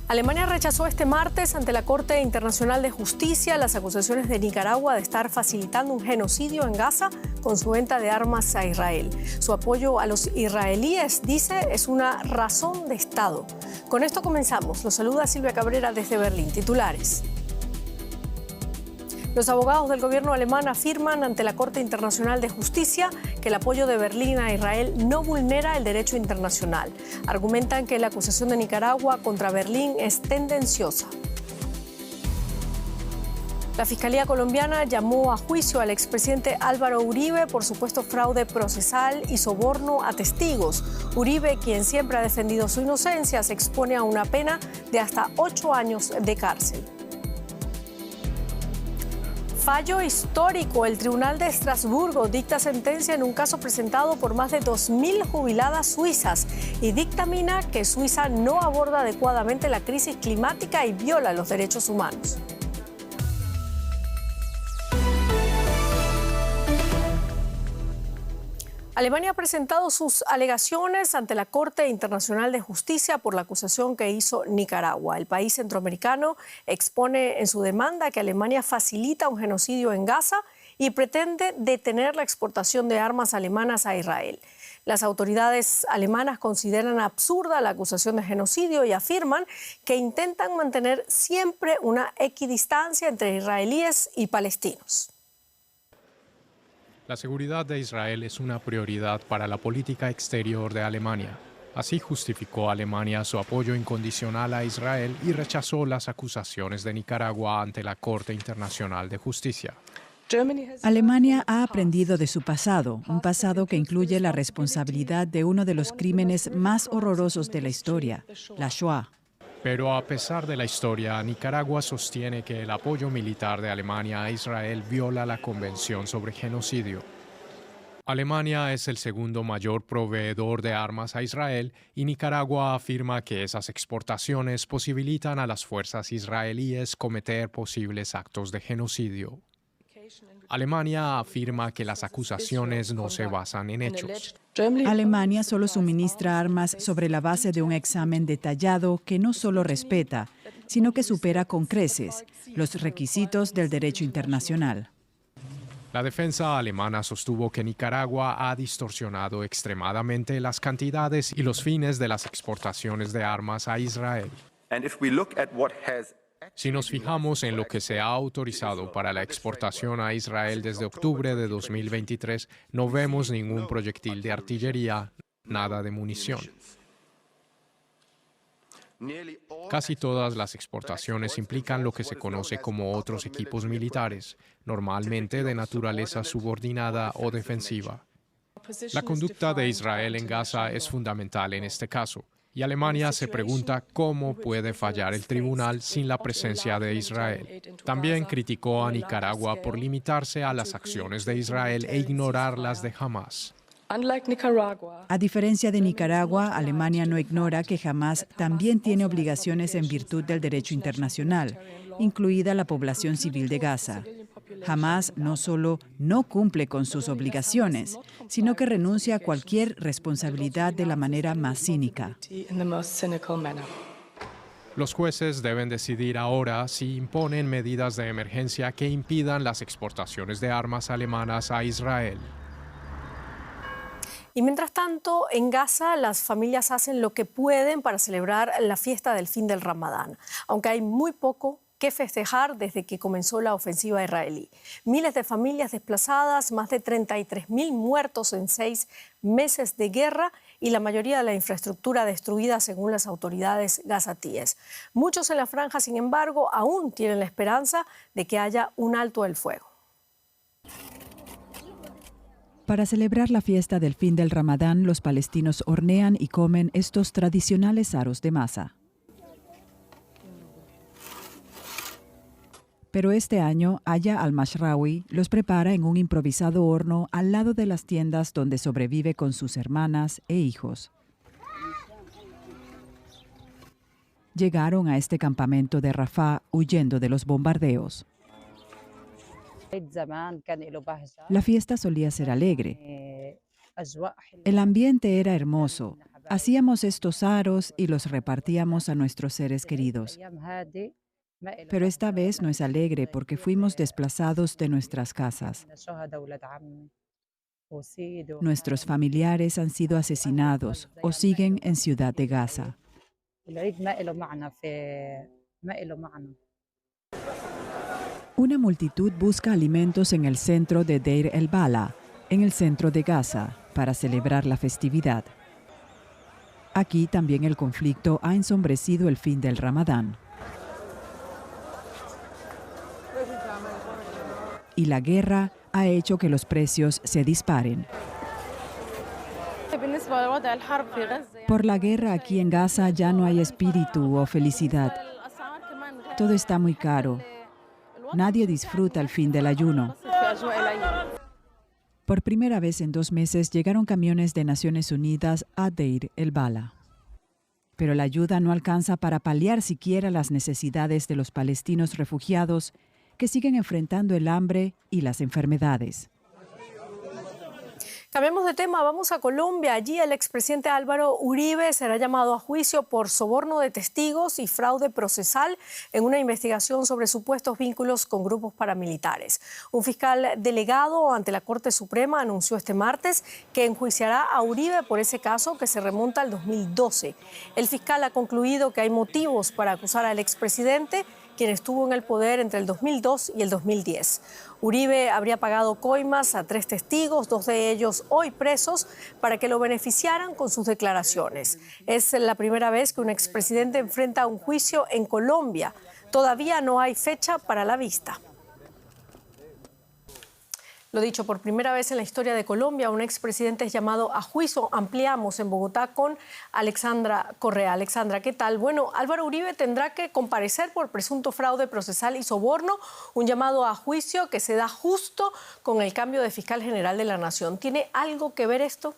Alemania rechazó este martes ante la Corte Internacional de Justicia las acusaciones de Nicaragua de estar facilitando un genocidio en Gaza con su venta de armas a Israel. Su apoyo a los israelíes, dice, es una razón de Estado. Con esto comenzamos. Los saluda Silvia Cabrera desde Berlín. Titulares. Los abogados del gobierno alemán afirman ante la Corte Internacional de Justicia que el apoyo de Berlín a Israel no vulnera el derecho internacional. Argumentan que la acusación de Nicaragua contra Berlín es tendenciosa. La Fiscalía colombiana llamó a juicio al expresidente Álvaro Uribe por supuesto fraude procesal y soborno a testigos. Uribe, quien siempre ha defendido su inocencia, se expone a una pena de hasta 8 años de cárcel. Fallo histórico. El Tribunal de Estrasburgo dicta sentencia en un caso presentado por más de 2.000 jubiladas suizas y dictamina que Suiza no aborda adecuadamente la crisis climática y viola los derechos humanos. Alemania ha presentado sus alegaciones ante la Corte Internacional de Justicia por la acusación que hizo Nicaragua. El país centroamericano expone en su demanda que Alemania facilita un genocidio en Gaza y pretende detener la exportación de armas alemanas a Israel. Las autoridades alemanas consideran absurda la acusación de genocidio y afirman que intentan mantener siempre una equidistancia entre israelíes y palestinos. La seguridad de Israel es una prioridad para la política exterior de Alemania. Así justificó Alemania su apoyo incondicional a Israel y rechazó las acusaciones de Nicaragua ante la Corte Internacional de Justicia. Alemania ha aprendido de su pasado, un pasado que incluye la responsabilidad de uno de los crímenes más horrorosos de la historia, la Shoah. Pero a pesar de la historia, Nicaragua sostiene que el apoyo militar de Alemania a Israel viola la Convención sobre Genocidio. Alemania es el segundo mayor proveedor de armas a Israel y Nicaragua afirma que esas exportaciones posibilitan a las fuerzas israelíes cometer posibles actos de genocidio. Alemania afirma que las acusaciones no se basan en hechos. Alemania solo suministra armas sobre la base de un examen detallado que no solo respeta, sino que supera con creces los requisitos del derecho internacional. La defensa alemana sostuvo que Nicaragua ha distorsionado extremadamente las cantidades y los fines de las exportaciones de armas a Israel. Si nos fijamos en lo que se ha autorizado para la exportación a Israel desde octubre de 2023, no vemos ningún proyectil de artillería, nada de munición. Casi todas las exportaciones implican lo que se conoce como otros equipos militares, normalmente de naturaleza subordinada o defensiva. La conducta de Israel en Gaza es fundamental en este caso. Y Alemania se pregunta cómo puede fallar el tribunal sin la presencia de Israel. También criticó a Nicaragua por limitarse a las acciones de Israel e ignorar las de Hamás. A diferencia de Nicaragua, Alemania no ignora que Hamás también tiene obligaciones en virtud del derecho internacional, incluida la población civil de Gaza. Hamás no solo no cumple con sus obligaciones, sino que renuncia a cualquier responsabilidad de la manera más cínica. Los jueces deben decidir ahora si imponen medidas de emergencia que impidan las exportaciones de armas alemanas a Israel. Y mientras tanto, en Gaza, las familias hacen lo que pueden para celebrar la fiesta del fin del Ramadán, aunque hay muy poco que festejar desde que comenzó la ofensiva israelí. Miles de familias desplazadas, más de 33.000 muertos en 6 meses de guerra y la mayoría de la infraestructura destruida según las autoridades gazatíes. Muchos en la franja, sin embargo, aún tienen la esperanza de que haya un alto el fuego. Para celebrar la fiesta del fin del Ramadán, los palestinos hornean y comen estos tradicionales aros de masa. Pero este año, Aya al-Mashrawi los prepara en un improvisado horno al lado de las tiendas donde sobrevive con sus hermanas e hijos. Llegaron a este campamento de Rafah huyendo de los bombardeos. La fiesta solía ser alegre. El ambiente era hermoso. Hacíamos estos aros y los repartíamos a nuestros seres queridos. Pero esta vez no es alegre porque fuimos desplazados de nuestras casas. Nuestros familiares han sido asesinados o siguen en Ciudad de Gaza. Una multitud busca alimentos en el centro de Deir el-Bala, en el centro de Gaza, para celebrar la festividad. Aquí también el conflicto ha ensombrecido el fin del Ramadán. Y la guerra ha hecho que los precios se disparen. Por la guerra aquí en Gaza ya no hay espíritu o felicidad. Todo está muy caro. Nadie disfruta el fin del ayuno. Por primera vez en 2 meses llegaron camiones de Naciones Unidas a Deir el-Bala. Pero la ayuda no alcanza para paliar siquiera las necesidades de los palestinos refugiados que siguen enfrentando el hambre y las enfermedades. Cambiamos de tema, vamos a Colombia. Allí el expresidente Álvaro Uribe será llamado a juicio por soborno de testigos y fraude procesal en una investigación sobre supuestos vínculos con grupos paramilitares. Un fiscal delegado ante la Corte Suprema anunció este martes que enjuiciará a Uribe por ese caso que se remonta al 2012. El fiscal ha concluido que hay motivos para acusar al expresidente, quien estuvo en el poder entre el 2002 y el 2010. Uribe habría pagado coimas a 3 testigos, 2 de ellos hoy presos, para que lo beneficiaran con sus declaraciones. Es la primera vez que un expresidente enfrenta un juicio en Colombia. Todavía no hay fecha para la vista. Lo dicho, por primera vez en la historia de Colombia, un expresidente es llamado a juicio. Ampliamos en Bogotá con Alexandra Correa. Alexandra, ¿qué tal? Bueno, Álvaro Uribe tendrá que comparecer por presunto fraude procesal y soborno, un llamado a juicio que se da justo con el cambio de fiscal general de la Nación. ¿Tiene algo que ver esto?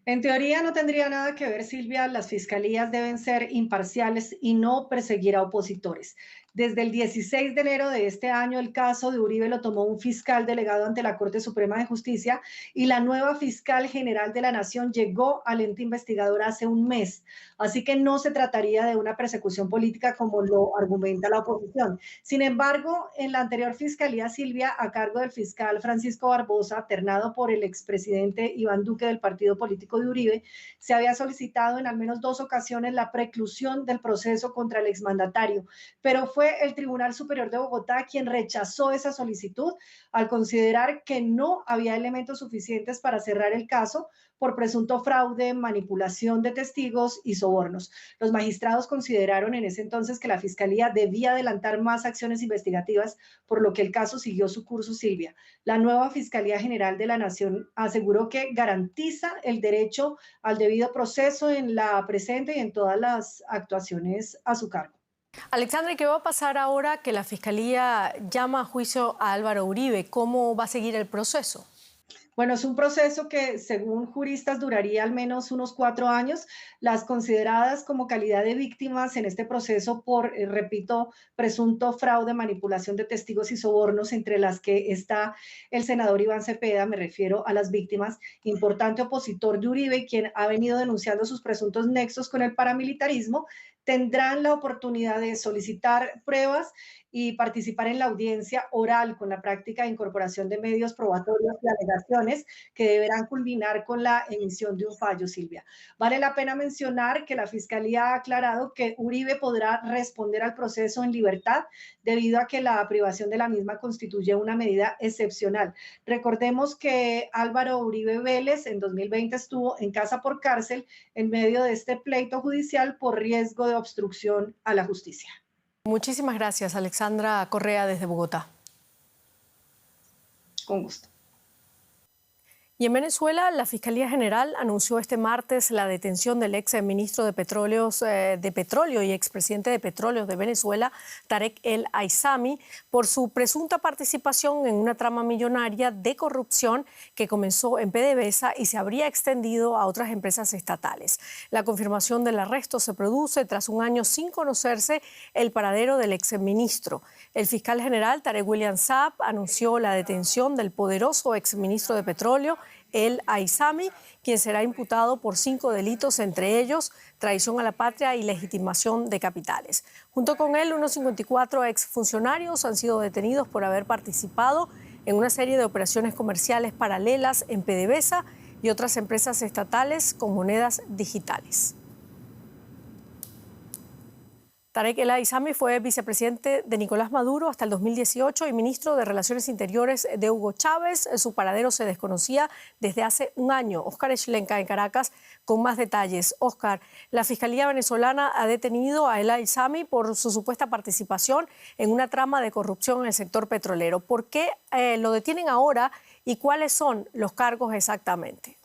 En teoría no tendría nada que ver, Silvia. Las fiscalías deben ser imparciales y no perseguir a opositores. Desde el 16 de enero de este año, el caso de Uribe lo tomó un fiscal delegado ante la Corte Suprema de Justicia y la nueva fiscal general de la Nación llegó al ente investigador hace un mes. Así que no se trataría de una persecución política como lo argumenta la oposición. Sin embargo, en la anterior fiscalía, Silvia, a cargo del fiscal Francisco Barbosa, ternado por el expresidente Iván Duque del partido político de Uribe, se había solicitado en al menos 2 ocasiones la preclusión del proceso contra el exmandatario, pero fue el Tribunal Superior de Bogotá quien rechazó esa solicitud al considerar que no había elementos suficientes para cerrar el caso por presunto fraude, manipulación de testigos y sobornos. Los magistrados consideraron en ese entonces que la Fiscalía debía adelantar más acciones investigativas, por lo que el caso siguió su curso, Silvia. La nueva Fiscalía General de la Nación aseguró que garantiza el derecho al debido proceso en la presente y en todas las actuaciones a su cargo. Alexandra, ¿qué va a pasar ahora que la Fiscalía llama a juicio a Álvaro Uribe? ¿Cómo va a seguir el proceso? Bueno, es un proceso que, según juristas, duraría al menos unos 4 años. Las consideradas como calidad de víctimas en este proceso por, repito, presunto fraude, manipulación de testigos y sobornos, entre las que está el senador Iván Cepeda, me refiero a las víctimas, importante opositor de Uribe, quien ha venido denunciando sus presuntos nexos con el paramilitarismo, tendrán la oportunidad de solicitar pruebas y participar en la audiencia oral con la práctica de incorporación de medios probatorios y alegaciones que deberán culminar con la emisión de un fallo, Silvia. Vale la pena mencionar que la Fiscalía ha aclarado que Uribe podrá responder al proceso en libertad debido a que la privación de la misma constituye una medida excepcional. Recordemos que Álvaro Uribe Vélez en 2020 estuvo en casa por cárcel en medio de este pleito judicial por riesgo de obstrucción a la justicia. Muchísimas gracias, Alexandra Correa, desde Bogotá. Con gusto. Y en Venezuela, la Fiscalía General anunció este martes la detención del ex ministro de Petróleo y expresidente de Petróleos de Venezuela, Tarek El Aissami, por su presunta participación en una trama millonaria de corrupción que comenzó en PDVSA y se habría extendido a otras empresas estatales. La confirmación del arresto se produce tras un año sin conocerse el paradero del ex ministro. El fiscal general Tarek William Saab anunció la detención del poderoso ex ministro de Petróleo El Aizami, quien será imputado por 5 delitos, entre ellos traición a la patria y legitimación de capitales. Junto con él, unos 54 exfuncionarios han sido detenidos por haber participado en una serie de operaciones comerciales paralelas en PDVSA y otras empresas estatales con monedas digitales. Tarek El Aizami fue vicepresidente de Nicolás Maduro hasta el 2018 y ministro de Relaciones Interiores de Hugo Chávez. Su paradero se desconocía desde hace un año. Óscar Schlenka en Caracas con más detalles. Óscar, la Fiscalía venezolana ha detenido a El Aizami por su supuesta participación en una trama de corrupción en el sector petrolero. ¿Por qué lo detienen ahora y cuáles son los cargos exactamente?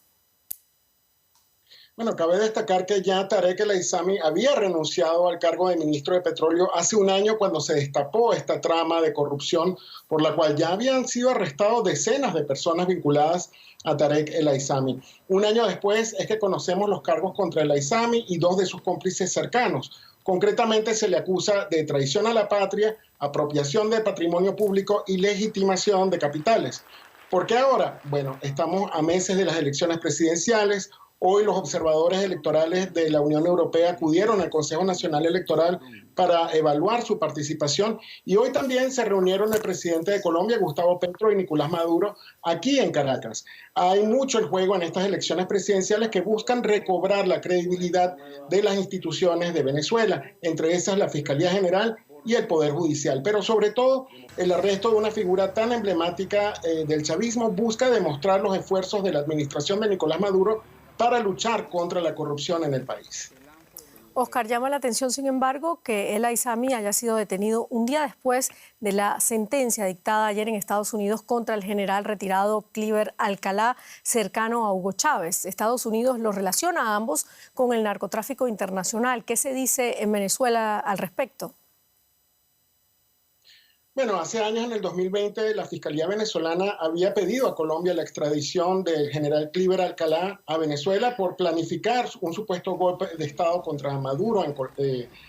Bueno, cabe destacar que ya Tarek El Aizami había renunciado al cargo de ministro de Petróleo hace un año cuando se destapó esta trama de corrupción por la cual ya habían sido arrestados decenas de personas vinculadas a Tarek El Aizami. Un año después es que conocemos los cargos contra El Aizami y 2 de sus cómplices cercanos. Concretamente se le acusa de traición a la patria, apropiación de patrimonio público y legitimación de capitales. ¿Por qué ahora? Bueno, estamos a meses de las elecciones presidenciales. Hoy los observadores electorales de la Unión Europea acudieron al Consejo Nacional Electoral para evaluar su participación y hoy también se reunieron el presidente de Colombia, Gustavo Petro, y Nicolás Maduro aquí en Caracas. Hay mucho en juego en estas elecciones presidenciales que buscan recobrar la credibilidad de las instituciones de Venezuela, entre esas la Fiscalía General y el Poder Judicial. Pero sobre todo, el arresto de una figura tan emblemática del chavismo busca demostrar los esfuerzos de la administración de Nicolás Maduro para luchar contra la corrupción en el país. Óscar, llama la atención, sin embargo, que El Aizami haya sido detenido un día después de la sentencia dictada ayer en Estados Unidos contra el general retirado Cliver Alcalá, cercano a Hugo Chávez. Estados Unidos los relaciona a ambos con el narcotráfico internacional. ¿Qué se dice en Venezuela al respecto? Bueno, hace años, en el 2020, la Fiscalía venezolana había pedido a Colombia la extradición del general Cliver Alcalá a Venezuela por planificar un supuesto golpe de Estado contra Maduro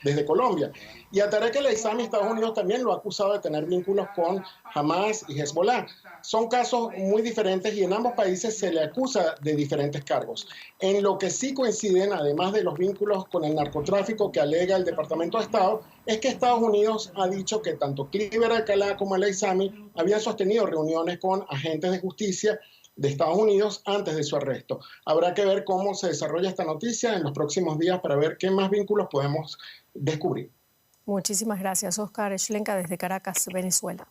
desde Colombia. Y a Tarek El Aizami, Estados Unidos también lo ha acusado de tener vínculos con Hamas y Hezbollah. Son casos muy diferentes y en ambos países se le acusa de diferentes cargos. En lo que sí coinciden, además de los vínculos con el narcotráfico que alega el Departamento de Estado, es que Estados Unidos ha dicho que tanto Cliver Alcalá como El Aizami habían sostenido reuniones con agentes de justicia de Estados Unidos antes de su arresto. Habrá que ver cómo se desarrolla esta noticia en los próximos días para ver qué más vínculos podemos descubrir. Muchísimas gracias, Óscar Schlenka, desde Caracas, Venezuela.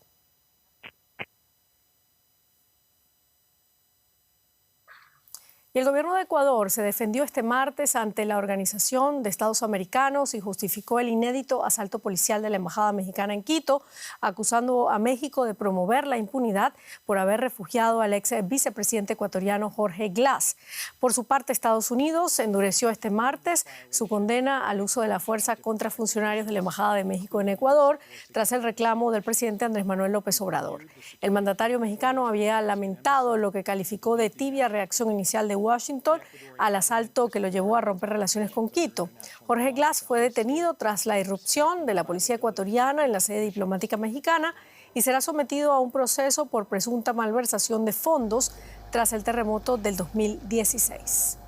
Y el gobierno de Ecuador se defendió este martes ante la Organización de Estados Americanos y justificó el inédito asalto policial de la Embajada Mexicana en Quito, acusando a México de promover la impunidad por haber refugiado al ex vicepresidente ecuatoriano Jorge Glass. Por su parte, Estados Unidos endureció este martes su condena al uso de la fuerza contra funcionarios de la Embajada de México en Ecuador, tras el reclamo del presidente Andrés Manuel López Obrador. El mandatario mexicano había lamentado lo que calificó de tibia reacción inicial de Washington al asalto que lo llevó a romper relaciones con Quito. Jorge Glass fue detenido tras la irrupción de la policía ecuatoriana en la sede diplomática mexicana y será sometido a un proceso por presunta malversación de fondos tras el terremoto del 2016.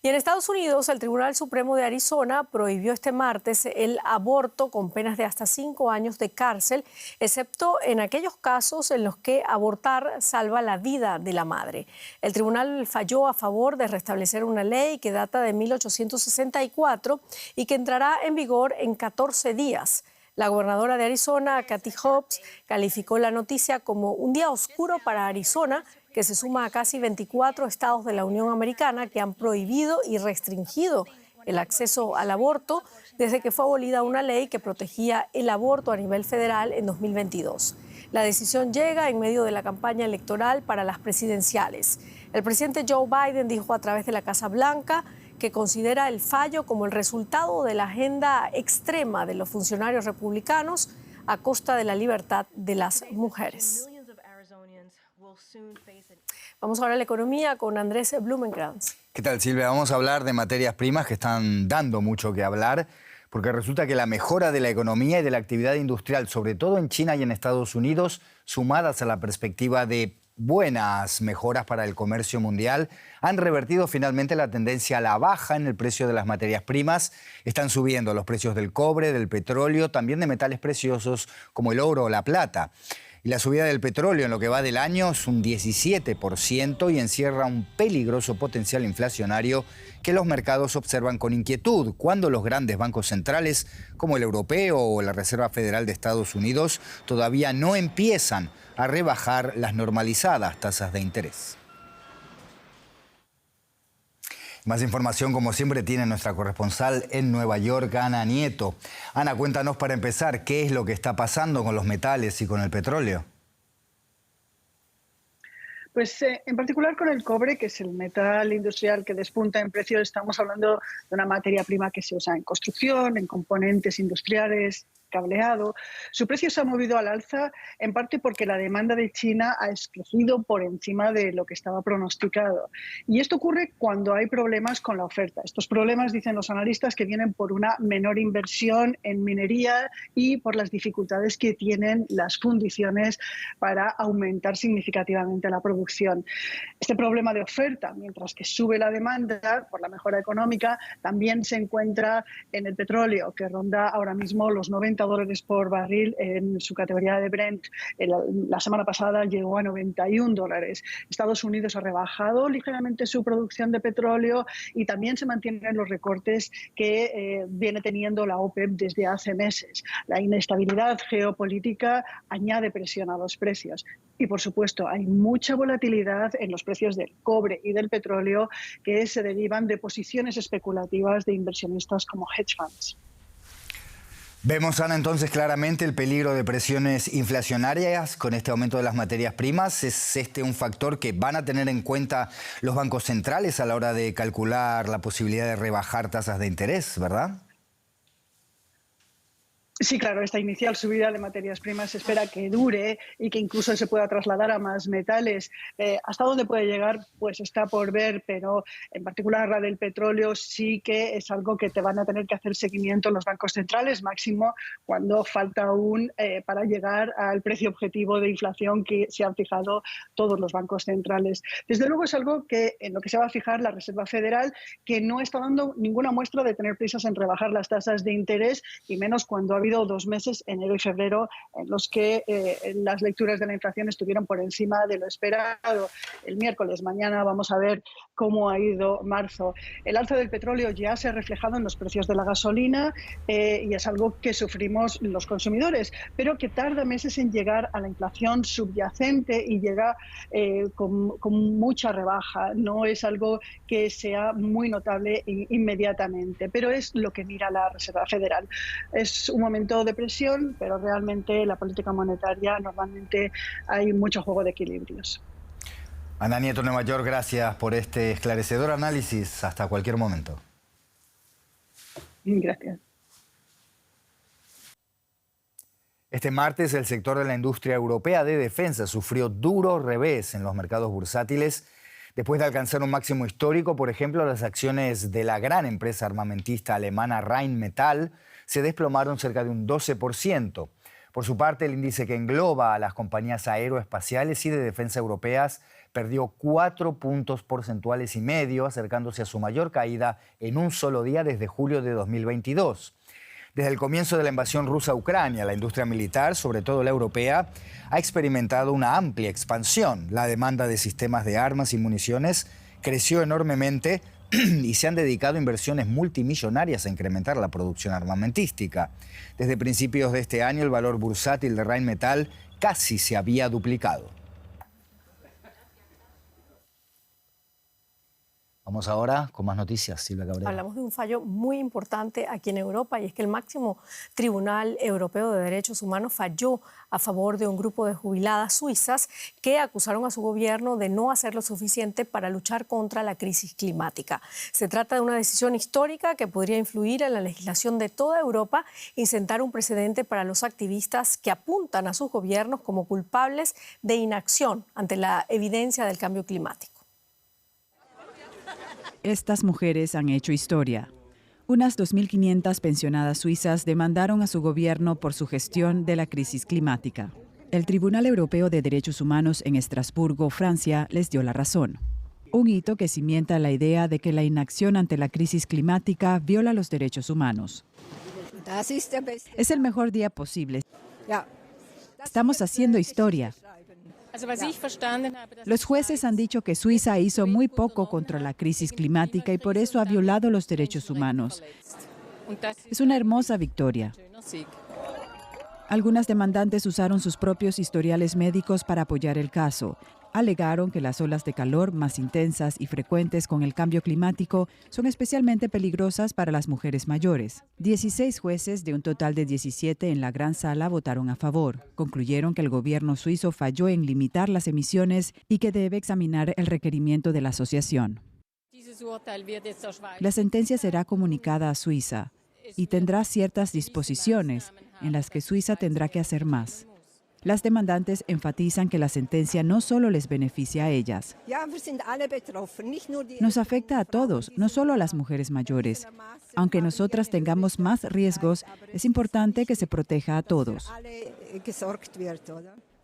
Y en Estados Unidos, el Tribunal Supremo de Arizona prohibió este martes el aborto con penas de hasta 5 años de cárcel, excepto en aquellos casos en los que abortar salva la vida de la madre. El tribunal falló a favor de restablecer una ley que data de 1864 y que entrará en vigor en 14 días. La gobernadora de Arizona, Kathy Hobbs, calificó la noticia como un día oscuro para Arizona, que se suma a casi 24 estados de la Unión Americana que han prohibido y restringido el acceso al aborto desde que fue abolida una ley que protegía el aborto a nivel federal en 2022. La decisión llega en medio de la campaña electoral para las presidenciales. El presidente Joe Biden dijo a través de la Casa Blanca que considera el fallo como el resultado de la agenda extrema de los funcionarios republicanos a costa de la libertad de las mujeres. Vamos ahora a la economía con Andrés Blumenkrantz. ¿Qué tal, Silvia? Vamos a hablar de materias primas que están dando mucho que hablar, porque resulta que la mejora de la economía y de la actividad industrial, sobre todo en China y en Estados Unidos, sumadas a la perspectiva de buenas mejoras para el comercio mundial han revertido finalmente la tendencia a la baja en el precio de las materias primas. Están subiendo los precios del cobre, del petróleo, también de metales preciosos como el oro o la plata. Y la subida del petróleo en lo que va del año es un 17% y encierra un peligroso potencial inflacionario que los mercados observan con inquietud cuando los grandes bancos centrales como el europeo o la Reserva Federal de Estados Unidos todavía no empiezan a rebajar las normalizadas tasas de interés. Más información, como siempre, tiene nuestra corresponsal en Nueva York, Ana Nieto. Ana, cuéntanos para empezar, ¿qué es lo que está pasando con los metales y con el petróleo? Pues en particular con el cobre, que es el metal industrial que despunta en precios, estamos hablando de una materia prima que se usa en construcción, en componentes industriales, cableado. Su precio se ha movido al alza en parte porque la demanda de China ha crecido por encima de lo que estaba pronosticado. Y esto ocurre cuando hay problemas con la oferta. Estos problemas, dicen los analistas, que vienen por una menor inversión en minería y por las dificultades que tienen las fundiciones para aumentar significativamente la producción. Este problema de oferta, mientras que sube la demanda por la mejora económica, también se encuentra en el petróleo, que ronda ahora mismo los $90 por barril en su categoría de Brent. La semana pasada llegó a $91. Estados Unidos ha rebajado ligeramente su producción de petróleo y también se mantienen los recortes que viene teniendo la OPEP desde hace meses. La inestabilidad geopolítica añade presión a los precios. Y, por supuesto, hay mucha volatilidad en los precios del cobre y del petróleo que se derivan de posiciones especulativas de inversionistas como hedge funds. Vemos, Ana, entonces claramente el peligro de presiones inflacionarias con este aumento de las materias primas. ¿Es este un factor que van a tener en cuenta los bancos centrales a la hora de calcular la posibilidad de rebajar tasas de interés, verdad? Sí, claro, esta inicial subida de materias primas se espera que dure y que incluso se pueda trasladar a más metales. ¿Hasta dónde puede llegar? Pues está por ver, pero en particular la del petróleo sí que es algo que te van a tener que hacer seguimiento los bancos centrales, máximo cuando falta aún para llegar al precio objetivo de inflación que se han fijado todos los bancos centrales. Desde luego es algo que en lo que se va a fijar la Reserva Federal, que no está dando ninguna muestra de tener prisas en rebajar las tasas de interés, y menos cuando ha habido 2 meses, enero y febrero, en los que las lecturas de la inflación estuvieron por encima de lo esperado. El miércoles, mañana, vamos a ver cómo ha ido marzo. El alza del petróleo ya se ha reflejado en los precios de la gasolina y es algo que sufrimos los consumidores, pero que tarda meses en llegar a la inflación subyacente y llega con mucha rebaja. No es algo que sea muy notable inmediatamente, pero es lo que mira la Reserva Federal. Es un momento de presión, pero realmente la política monetaria normalmente hay mucho juego de equilibrios. Ana Nieto, Nueva York, gracias por este esclarecedor análisis. Hasta cualquier momento. Gracias. Este martes, el sector de la industria europea de defensa sufrió duro revés en los mercados bursátiles. Después de alcanzar un máximo histórico, por ejemplo, las acciones de la gran empresa armamentista alemana Rheinmetall se desplomaron cerca de un 12%. Por su parte, el índice que engloba a las compañías aeroespaciales y de defensa europeas perdió 4 puntos porcentuales y medio, acercándose a su mayor caída en un solo día desde julio de 2022. Desde el comienzo de la invasión rusa a Ucrania, la industria militar, sobre todo la europea, ha experimentado una amplia expansión. La demanda de sistemas de armas y municiones creció enormemente y se han dedicado inversiones multimillonarias a incrementar la producción armamentística. Desde principios de este año, el valor bursátil de Rheinmetall casi se había duplicado. Vamos ahora con más noticias, Silvia Cabrera. Hablamos de un fallo muy importante aquí en Europa, y es que el máximo Tribunal Europeo de Derechos Humanos falló a favor de un grupo de jubiladas suizas que acusaron a su gobierno de no hacer lo suficiente para luchar contra la crisis climática. Se trata de una decisión histórica que podría influir en la legislación de toda Europa y sentar un precedente para los activistas que apuntan a sus gobiernos como culpables de inacción ante la evidencia del cambio climático. Estas mujeres han hecho historia. Unas 2.500 pensionadas suizas demandaron a su gobierno por su gestión de la crisis climática. El Tribunal Europeo de Derechos Humanos en Estrasburgo, Francia, les dio la razón. Un hito que cimienta la idea de que la inacción ante la crisis climática viola los derechos humanos. Es el mejor día posible. Estamos haciendo historia. Los jueces han dicho que Suiza hizo muy poco contra la crisis climática y por eso ha violado los derechos humanos. Es una hermosa victoria. Algunas demandantes usaron sus propios historiales médicos para apoyar el caso. Alegaron que las olas de calor más intensas y frecuentes con el cambio climático son especialmente peligrosas para las mujeres mayores. 16 jueces de un total de 17 en la Gran Sala votaron a favor. Concluyeron que el gobierno suizo falló en limitar las emisiones y que debe examinar el requerimiento de la asociación. La sentencia será comunicada a Suiza y tendrá ciertas disposiciones en las que Suiza tendrá que hacer más. Las demandantes enfatizan que la sentencia no solo les beneficia a ellas. Nos afecta a todos, no solo a las mujeres mayores. Aunque nosotras tengamos más riesgos, es importante que se proteja a todos.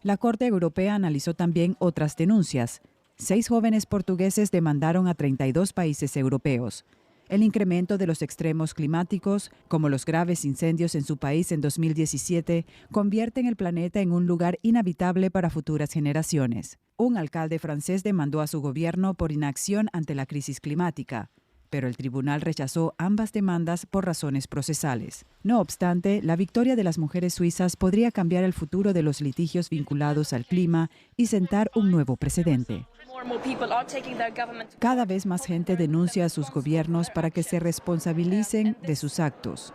La Corte Europea analizó también otras denuncias. 6 jóvenes portugueses demandaron a 32 países europeos. El incremento de los extremos climáticos, como los graves incendios en su país en 2017, convierten el planeta en un lugar inhabitable para futuras generaciones. Un alcalde francés demandó a su gobierno por inacción ante la crisis climática, pero el tribunal rechazó ambas demandas por razones procesales. No obstante, la victoria de las mujeres suizas podría cambiar el futuro de los litigios vinculados al clima y sentar un nuevo precedente. Cada vez más gente denuncia a sus gobiernos para que se responsabilicen de sus actos.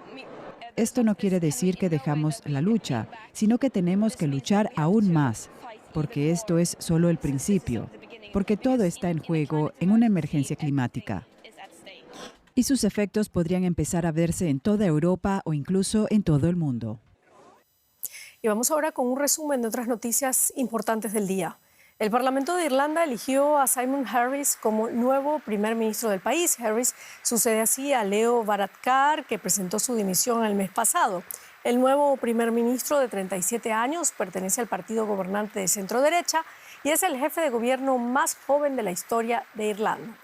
Esto no quiere decir que dejamos la lucha, sino que tenemos que luchar aún más, porque esto es solo el principio, porque todo está en juego en una emergencia climática. Y sus efectos podrían empezar a verse en toda Europa o incluso en todo el mundo. Y vamos ahora con un resumen de otras noticias importantes del día. El Parlamento de Irlanda eligió a Simon Harris como nuevo primer ministro del país. Harris sucede así a Leo Varadkar, que presentó su dimisión el mes pasado. El nuevo primer ministro de 37 años pertenece al partido gobernante de centro-derecha y es el jefe de gobierno más joven de la historia de Irlanda.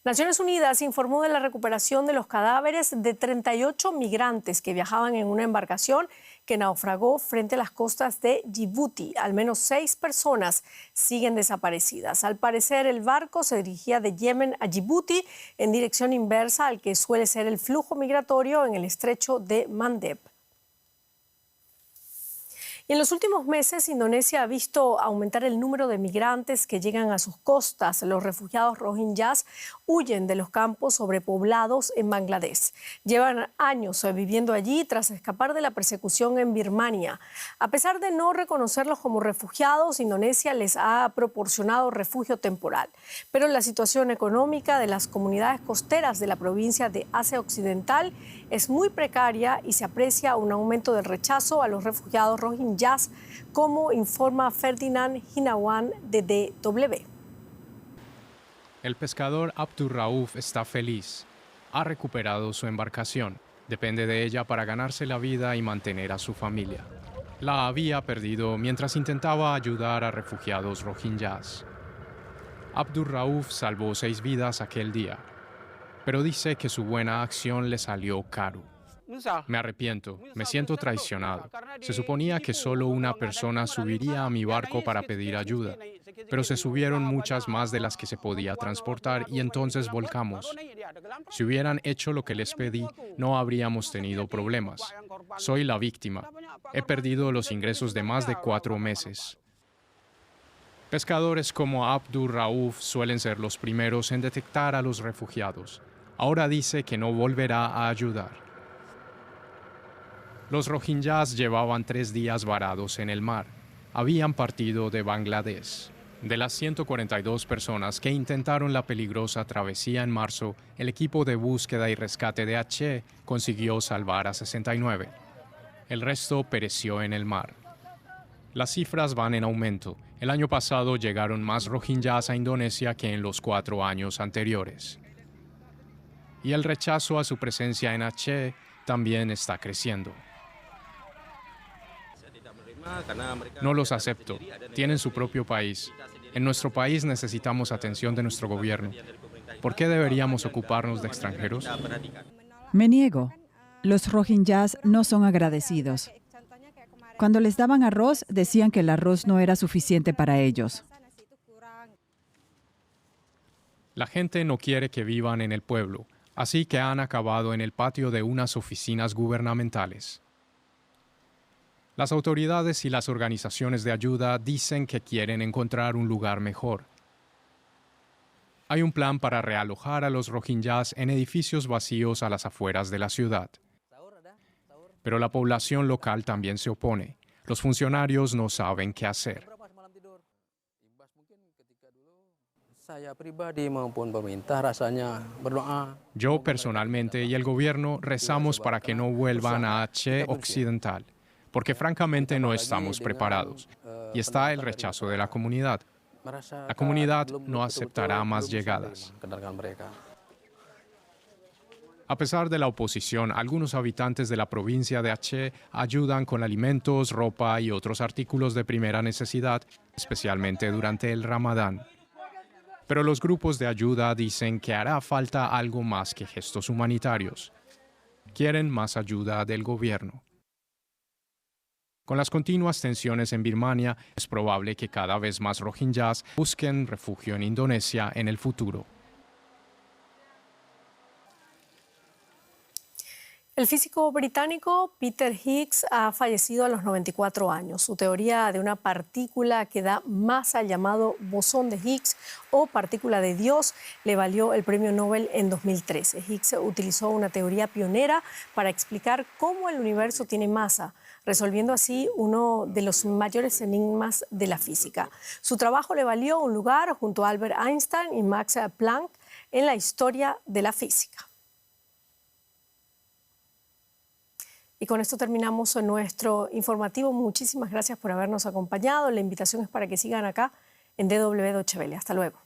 Naciones Unidas informó de la recuperación de los cadáveres de 38 migrantes que viajaban en una embarcación que naufragó frente a las costas de Djibouti. Al menos 6 personas siguen desaparecidas. Al parecer, el barco se dirigía de Yemen a Djibouti en dirección inversa al que suele ser el flujo migratorio en el estrecho de Mandeb. Y en los últimos meses, Indonesia ha visto aumentar el número de migrantes que llegan a sus costas. Los refugiados rohingyas huyen de los campos sobrepoblados en Bangladesh. Llevan años viviendo allí tras escapar de la persecución en Birmania. A pesar de no reconocerlos como refugiados, Indonesia les ha proporcionado refugio temporal. Pero la situación económica de las comunidades costeras de la provincia de Asia Occidental es muy precaria y se aprecia un aumento del rechazo a los refugiados rohingyas, como informa Ferdinand Hinawan de DW. El pescador Abdur Rauf está feliz. Ha recuperado su embarcación. Depende de ella para ganarse la vida y mantener a su familia. La había perdido mientras intentaba ayudar a refugiados rohingyas. Abdur Rauf salvó 6 vidas aquel día, pero dice que su buena acción le salió caro. Me arrepiento, me siento traicionado. Se suponía que solo una persona subiría a mi barco para pedir ayuda, pero se subieron muchas más de las que se podía transportar y entonces volcamos. Si hubieran hecho lo que les pedí, no habríamos tenido problemas. Soy la víctima. He perdido los ingresos de más de 4 meses. Pescadores como Abdur Rauf suelen ser los primeros en detectar a los refugiados. Ahora dice que no volverá a ayudar. Los rohingyas llevaban 3 días varados en el mar. Habían partido de Bangladesh. De las 142 personas que intentaron la peligrosa travesía en marzo, el equipo de búsqueda y rescate de Aceh consiguió salvar a 69. El resto pereció en el mar. Las cifras van en aumento. El año pasado llegaron más rohingyas a Indonesia que en los 4 años anteriores. Y el rechazo a su presencia en Aceh también está creciendo. No los acepto. Tienen su propio país. En nuestro país necesitamos atención de nuestro gobierno. ¿Por qué deberíamos ocuparnos de extranjeros? Me niego. Los rohingyas no son agradecidos. Cuando les daban arroz, decían que el arroz no era suficiente para ellos. La gente no quiere que vivan en el pueblo, así que han acabado en el patio de unas oficinas gubernamentales. Las autoridades y las organizaciones de ayuda dicen que quieren encontrar un lugar mejor. Hay un plan para realojar a los rohingyas en edificios vacíos a las afueras de la ciudad. Pero la población local también se opone. Los funcionarios no saben qué hacer. Yo personalmente y el gobierno rezamos para que no vuelvan a Aceh Occidental, porque francamente no estamos preparados. Y está el rechazo de la comunidad. La comunidad no aceptará más llegadas. A pesar de la oposición, algunos habitantes de la provincia de Aceh ayudan con alimentos, ropa y otros artículos de primera necesidad, especialmente durante el Ramadán. Pero los grupos de ayuda dicen que hará falta algo más que gestos humanitarios. Quieren más ayuda del gobierno. Con las continuas tensiones en Birmania, es probable que cada vez más rohingyas busquen refugio en Indonesia en el futuro. El físico británico Peter Higgs ha fallecido a los 94 años. Su teoría de una partícula que da masa, llamado bosón de Higgs o partícula de Dios, le valió el premio Nobel en 2013. Higgs utilizó una teoría pionera para explicar cómo el universo tiene masa, resolviendo así uno de los mayores enigmas de la física. Su trabajo le valió un lugar junto a Albert Einstein y Max Planck en la historia de la física. Y con esto terminamos nuestro informativo. Muchísimas gracias por habernos acompañado. La invitación es para que sigan acá en DW Deutsche Welle. Hasta luego.